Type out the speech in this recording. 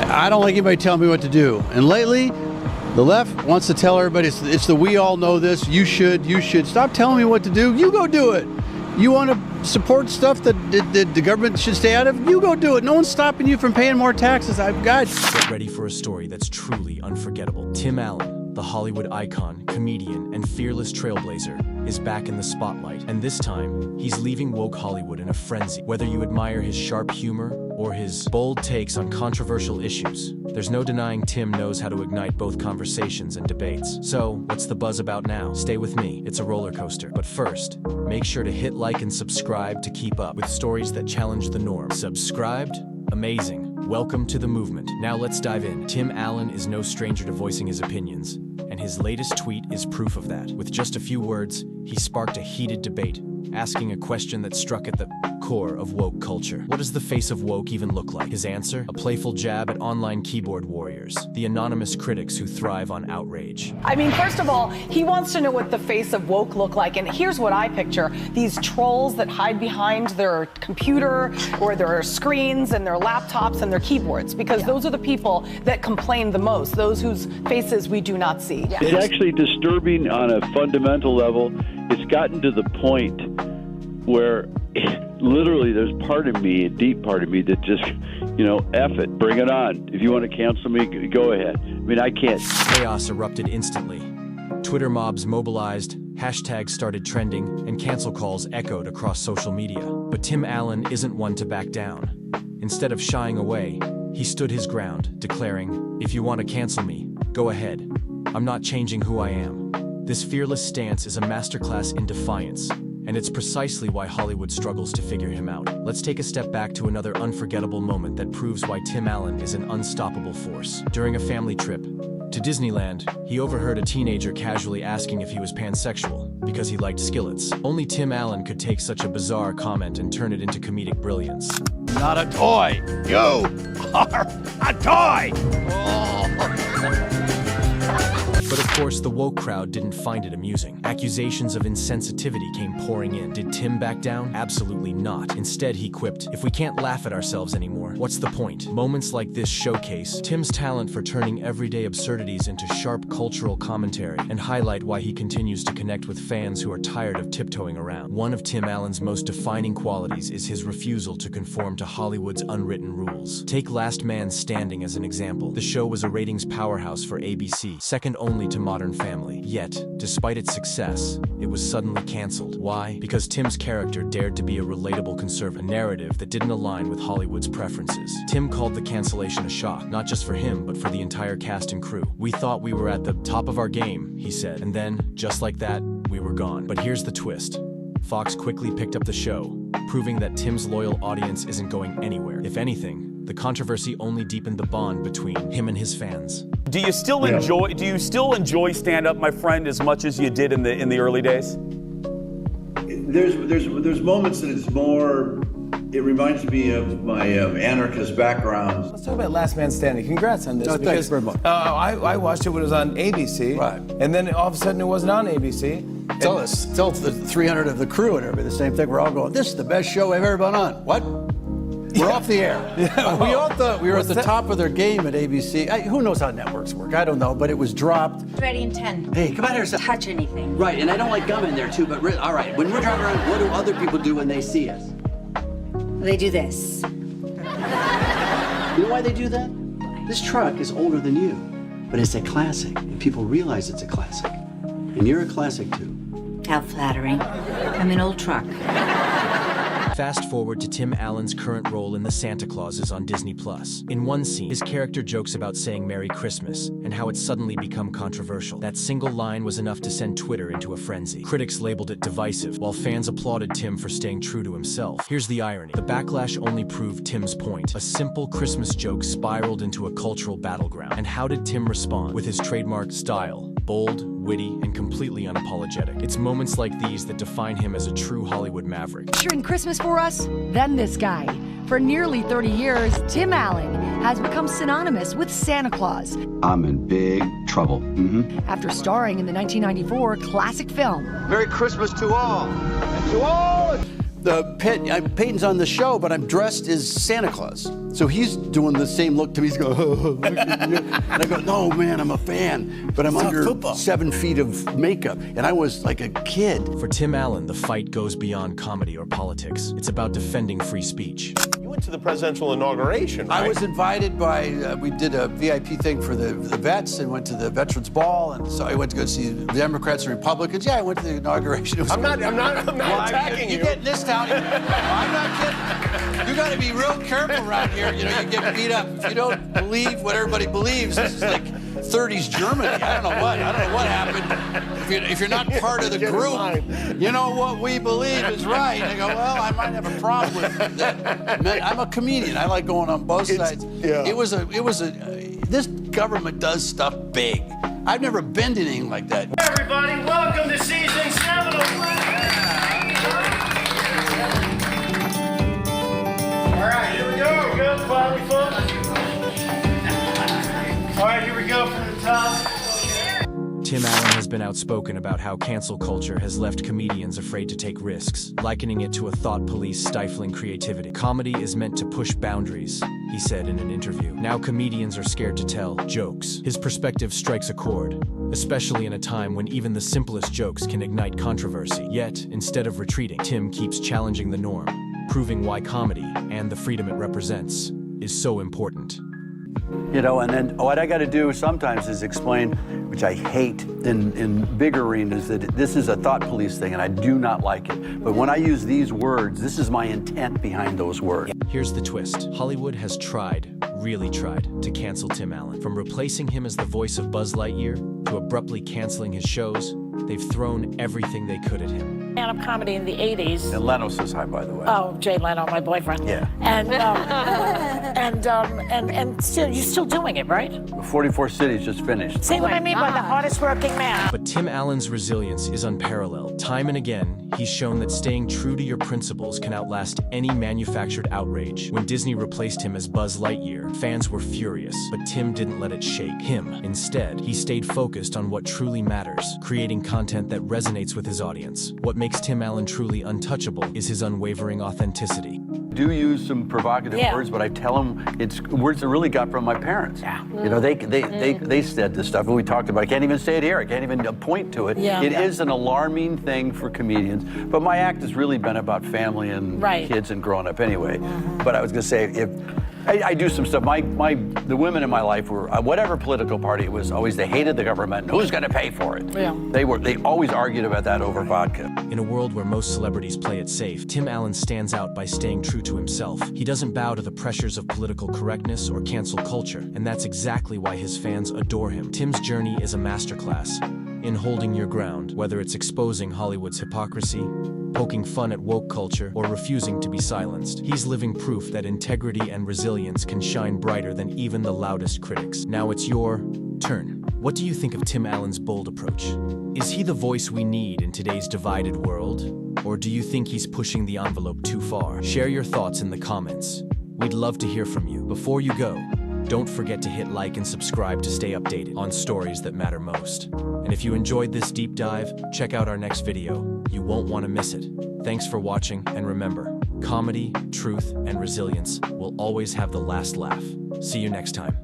I don't like anybody telling me what to do. And lately, the left wants to tell everybody it's the we all know this. You should. Stop telling me what to do. You go do it. You want to support stuff that the government should stay out of? You go do it. No one's stopping you from paying more taxes. I've got. Get ready for a story that's truly unforgettable. Tim Allen, the Hollywood icon, comedian, and fearless trailblazer, is back in the spotlight. And this time, he's leaving woke Hollywood in a frenzy. Whether you admire his sharp humor or his bold takes on controversial issues, there's no denying Tim knows how to ignite both conversations and debates. So, what's the buzz about now? Stay with me, it's a roller coaster. But first, make sure to hit like and subscribe to keep up with stories that challenge the norm. Subscribed? Amazing. Welcome to the movement. Now let's dive in. Tim Allen is no stranger to voicing his opinions, and his latest tweet is proof of that. With just a few words, he sparked a heated debate, asking a question that struck at the core of woke culture. What does the face of woke even look like? His answer? A playful jab at online keyboard warriors, the anonymous critics who thrive on outrage. I mean, first of all, he wants to know what the face of woke look like, and here's what I picture. These trolls that hide behind their computer or their screens and their laptops and their keyboards, because those are the people that complain the most, those whose faces we do not see. It's actually disturbing on a fundamental level. It's gotten to the point where literally there's part of me, a deep part of me, that just, F it, bring it on. If you want to cancel me, go ahead. I mean, I can't. Chaos erupted instantly. Twitter mobs mobilized, hashtags started trending, and cancel calls echoed across social media. But Tim Allen isn't one to back down. Instead of shying away, he stood his ground, declaring, "If you want to cancel me, go ahead. I'm not changing who I am." This fearless stance is a masterclass in defiance, and it's precisely why Hollywood struggles to figure him out. Let's take a step back to another unforgettable moment that proves why Tim Allen is an unstoppable force. During a family trip to Disneyland, he overheard a teenager casually asking if he was pansexual because he liked skillets. Only Tim Allen could take such a bizarre comment and turn it into comedic brilliance. Not a toy. You are a toy. But of course, the woke crowd didn't find it amusing. Accusations of insensitivity came pouring in. Did Tim back down? Absolutely not. Instead, he quipped, "If we can't laugh at ourselves anymore, what's the point?" Moments like this showcase Tim's talent for turning everyday absurdities into sharp cultural commentary and highlight why he continues to connect with fans who are tired of tiptoeing around. One of Tim Allen's most defining qualities is his refusal to conform to Hollywood's unwritten rules. Take Last Man Standing as an example. The show was a ratings powerhouse for ABC, second only to Modern Family. Yet, despite its success, it was suddenly canceled. Why? Because Tim's character dared to be a relatable conservative, a narrative that didn't align with Hollywood's preferences. Tim called the cancellation a shock, not just for him, but for the entire cast and crew. "We thought we were at the top of our game," he said, and then, just like that, we were gone. But here's the twist. Fox quickly picked up the show, proving that Tim's loyal audience isn't going anywhere. If anything, the controversy only deepened the bond between him and his fans. Do you still enjoy stand-up, my friend, as much as you did in the early days? There's moments that it's more. It reminds me of my anarchist background. Let's talk about Last Man Standing. Congrats on this. Thanks very much. I watched it when it was on ABC, right, and then all of a sudden it wasn't on ABC. Tell the 300 of the crew and everybody the same thing. We're all going, "This is the best show I've ever been on." What? We're off the air. We all thought we were at the top of their game at ABC. Who knows how networks work? I don't know, but it was dropped. Ready in 10. Hey, come on here. Touch anything. Right, and I don't like gum in there too, but all right, when we're driving around, what do other people do when they see us? They do this. You know why they do that? This truck is older than you, but it's a classic, and people realize it's a classic. And you're a classic too. How flattering. I'm an old truck. Fast forward to Tim Allen's current role in The Santa Clauses on Disney+. In one scene, his character jokes about saying Merry Christmas and how it's suddenly become controversial. That single line was enough to send Twitter into a frenzy. Critics labeled it divisive, while fans applauded Tim for staying true to himself. Here's the irony. The backlash only proved Tim's point. A simple Christmas joke spiraled into a cultural battleground. And how did Tim respond? With his trademark style. Bold, witty, and completely unapologetic. It's moments like these that define him as a true Hollywood maverick. Picturing Christmas for us? Then this guy. For nearly 30 years, Tim Allen has become synonymous with Santa Claus. I'm in big trouble. After starring in the 1994 classic film. Merry Christmas to all. And to all. Peyton's on the show, but I'm dressed as Santa Claus. So he's doing the same look to me. He's going, oh, and I go, no, man, I'm a fan, but I'm under 7 feet of makeup. And I was like a kid. For Tim Allen, the fight goes beyond comedy or politics. It's about defending free speech. You went to the presidential inauguration, right? I was invited by, we did a VIP thing for the vets and went to the Veterans Ball. And so I went to go see the Democrats and Republicans. Yeah, I went to the inauguration. I'm not attacking you. You get in this town. I'm not kidding. You got to be real careful around here. You know, you get beat up. If you don't believe what everybody believes, this is like 30s Germany. I don't know what happened. If you're not part of the group, you know what we believe is right. I go, well, I might have a problem with that. I'm a comedian. I like going on both sides. Yeah. This government does stuff big. I've never been to anything like that. Everybody, welcome to season 7 of All right, here we go. Good, quietly, folks. All right, here we go from the top. Tim Allen has been outspoken about how cancel culture has left comedians afraid to take risks, likening it to a thought police stifling creativity. Comedy is meant to push boundaries, he said in an interview. Now comedians are scared to tell jokes. His perspective strikes a chord, especially in a time when even the simplest jokes can ignite controversy. Yet, instead of retreating, Tim keeps challenging the norm, proving why comedy, and the freedom it represents, is so important. You know, and then what I got to do sometimes is explain, which I hate in big arenas, that this is a thought police thing and I do not like it. But when I use these words, this is my intent behind those words. Here's the twist. Hollywood has really tried, to cancel Tim Allen. From replacing him as the voice of Buzz Lightyear to abruptly canceling his shows, they've thrown everything they could at him. Stand-up comedy in the 80s. And Leno says hi, by the way. Oh, Jay Leno, my boyfriend. Yeah. And still, you're still doing it, right? 44 cities just finished. See what I mean by the hardest working man. But Tim Allen's resilience is unparalleled. Time and again, he's shown that staying true to your principles can outlast any manufactured outrage. When Disney replaced him as Buzz Lightyear, fans were furious, but Tim didn't let it shake him. Instead, he stayed focused on what truly matters, creating content that resonates with his audience. What makes Tim Allen truly untouchable is his unwavering authenticity. Do use some provocative words, but I tell them it's words that really got from my parents. Yeah. You know, they said this stuff, and we talked about it. I can't even say it here. I can't even point to it. Yeah. It is an alarming thing for comedians, but my act has really been about family and kids and growing up anyway. But I was going to say, if I do some stuff. The women in my life were, whatever political party it was, always they hated the government and who's going to pay for it. Yeah. They always argued about that over vodka. In a world where most celebrities play it safe, Tim Allen stands out by staying true to himself. He doesn't bow to the pressures of political correctness or cancel culture, and that's exactly why his fans adore him. Tim's journey is a masterclass in holding your ground, whether it's exposing Hollywood's hypocrisy, poking fun at woke culture, or refusing to be silenced. He's living proof that integrity and resilience can shine brighter than even the loudest critics. Now it's your turn. What do you think of Tim Allen's bold approach? Is he the voice we need in today's divided world? Or do you think he's pushing the envelope too far? Share your thoughts in the comments. We'd love to hear from you. Before you go, don't forget to hit like and subscribe to stay updated on stories that matter most. And if you enjoyed this deep dive, check out our next video. You won't want to miss it. Thanks for watching, and remember, comedy, truth, and resilience will always have the last laugh. See you next time.